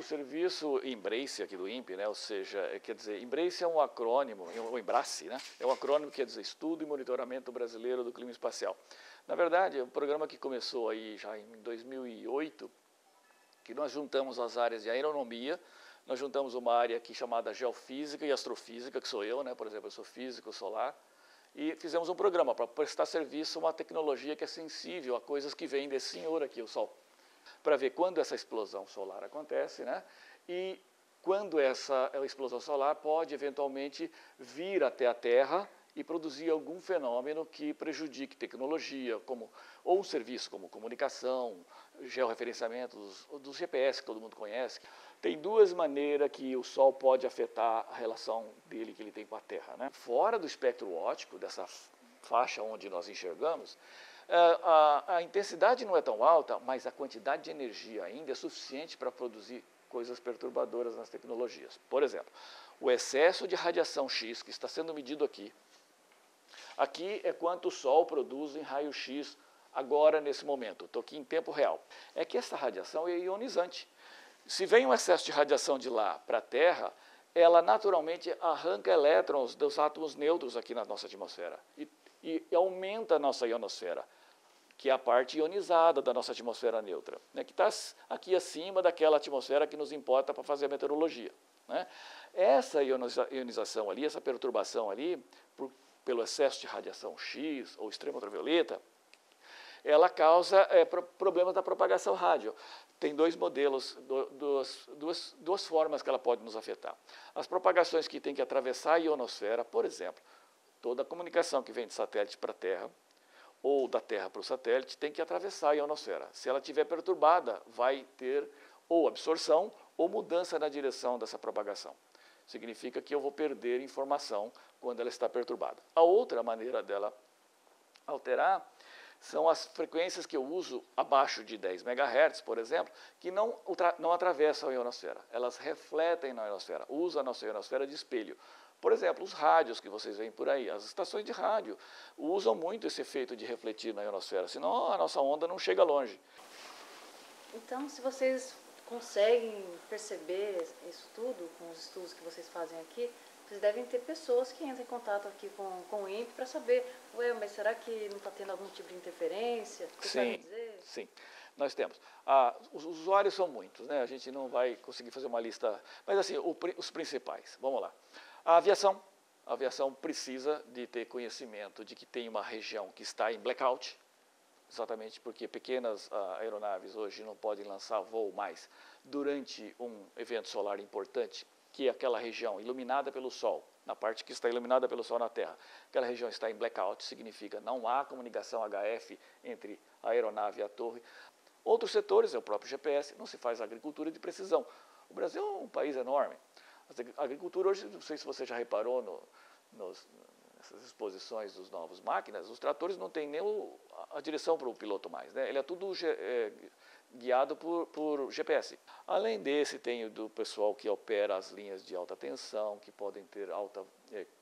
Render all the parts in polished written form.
serviço Embrace aqui do INPE, né, ou seja, quer dizer, Embrace é um acrônimo, o Embrace, né, é um acrônimo que quer dizer Estudo e Monitoramento Brasileiro do Clima Espacial. Na verdade, é um programa que começou aí já em 2008, que nós juntamos as áreas de aeronomia, nós juntamos uma área aqui chamada Geofísica e Astrofísica, que sou eu, né, por exemplo, eu sou físico solar, e fizemos um programa para prestar serviço a uma tecnologia que é sensível a coisas que vêm desse senhor aqui, o Sol, para ver quando essa explosão solar acontece, né, e quando essa explosão solar pode eventualmente vir até a Terra e produzir algum fenômeno que prejudique tecnologia, como, ou um serviço como comunicação, georreferenciamento dos GPS que todo mundo conhece. Tem duas maneiras que o Sol pode afetar a relação dele que ele tem com a Terra, né? Fora do espectro óptico, dessa faixa onde nós enxergamos, a intensidade não é tão alta, mas a quantidade de energia ainda é suficiente para produzir coisas perturbadoras nas tecnologias. Por exemplo, o excesso de radiação X que está sendo medido aqui, aqui é quanto o Sol produz em raio-x agora, nesse momento. Estou aqui em tempo real. É que essa radiação é ionizante. Se vem um excesso de radiação de lá para a Terra, ela naturalmente arranca elétrons dos átomos neutros aqui na nossa atmosfera e aumenta a nossa ionosfera, que é a parte ionizada da nossa atmosfera neutra, né, que está aqui acima daquela atmosfera que nos importa para fazer a meteorologia, né? Essa ionização ali, essa perturbação ali, pelo excesso de radiação X ou extrema ultravioleta, ela causa problemas da propagação rádio. Tem dois modelos, duas formas que ela pode nos afetar. As propagações que tem que atravessar a ionosfera, por exemplo, toda a comunicação que vem de satélite para a Terra, ou da Terra para o satélite, tem que atravessar a ionosfera. Se ela estiver perturbada, vai ter ou absorção ou mudança na direção dessa propagação. Significa que eu vou perder informação quando ela está perturbada. A outra maneira dela alterar são as frequências que eu uso abaixo de 10 MHz, por exemplo, que não atravessam a ionosfera. Elas refletem na ionosfera, usam a nossa ionosfera de espelho. Por exemplo, os rádios que vocês veem por aí, as estações de rádio, usam muito esse efeito de refletir na ionosfera, senão a nossa onda não chega longe. Então, se vocês conseguem perceber isso tudo com os estudos que vocês fazem aqui, vocês devem ter pessoas que entram em contato aqui com o INPE para saber, mas será que não está tendo algum tipo de interferência? Você sabe dizer? Sim, nós temos. Os usuários são muitos, né? A gente não vai conseguir fazer uma lista, mas assim, os principais, vamos lá. A aviação precisa de ter conhecimento de que tem uma região que está em blackout, exatamente porque pequenas aeronaves hoje não podem lançar voo mais durante um evento solar importante, que é aquela região iluminada pelo Sol, na parte que está iluminada pelo Sol na Terra. Aquela região está em blackout, significa não há comunicação HF entre a aeronave e a torre. Outros setores, é o próprio GPS, não se faz agricultura de precisão. O Brasil é um país enorme. A agricultura hoje, não sei se você já reparou nessas exposições dos novos máquinas, os tratores não têm nem a direção para o piloto mais, né? Ele é tudo guiado por GPS. Além desse, tem o do pessoal que opera as linhas de alta tensão, que podem ter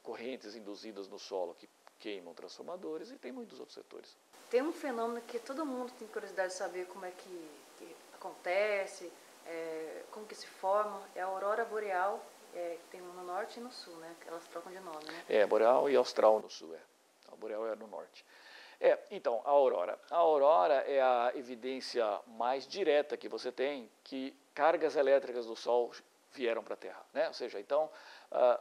correntes induzidas no solo que queimam transformadores, e tem muitos outros setores. Tem um fenômeno que todo mundo tem curiosidade de saber como é que acontece, como que se forma, é a aurora boreal, que tem no norte e no sul, né? Elas trocam de nome, né? Boreal e austral no sul, A boreal é no norte. Então, a aurora. A aurora é a evidência mais direta que você tem que cargas elétricas do Sol vieram para a Terra, né? Ou seja, então,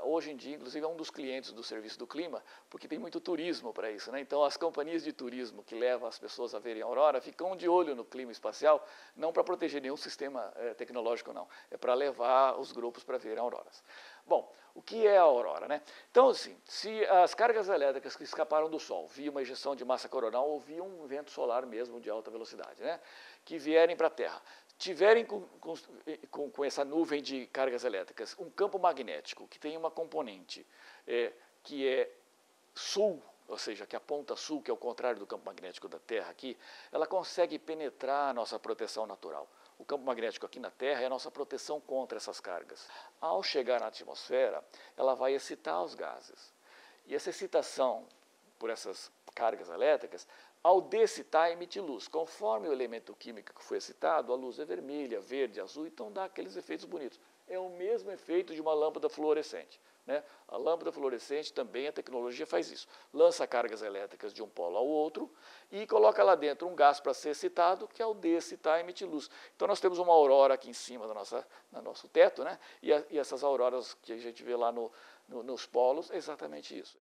hoje em dia, inclusive, é um dos clientes do Serviço do Clima, porque tem muito turismo para isso, né? Então, as companhias de turismo que levam as pessoas a verem a aurora ficam de olho no clima espacial, não para proteger nenhum sistema tecnológico, não. É para levar os grupos para verem auroras. Bom, o que é a aurora, né? Então, assim, se as cargas elétricas que escaparam do Sol via uma ejeção de massa coronal ou via um vento solar mesmo de alta velocidade, né? Que vierem para a Terra, tiverem com essa nuvem de cargas elétricas um campo magnético que tem uma componente que é sul, ou seja, que a ponta sul, que é o contrário do campo magnético da Terra aqui, ela consegue penetrar a nossa proteção natural. O campo magnético aqui na Terra é a nossa proteção contra essas cargas. Ao chegar na atmosfera, ela vai excitar os gases. E essa excitação por essas cargas elétricas Ao dexcitar, emite luz. Conforme o elemento químico que foi excitado, a luz é vermelha, verde, azul, então dá aqueles efeitos bonitos. É o mesmo efeito de uma lâmpada fluorescente, né? A lâmpada fluorescente também, a tecnologia faz isso. Lança cargas elétricas de um polo ao outro e coloca lá dentro um gás para ser excitado, que ao dexcitar emite luz. Então nós temos uma aurora aqui em cima do nosso teto, né? E essas auroras que a gente vê lá nos polos, é exatamente isso.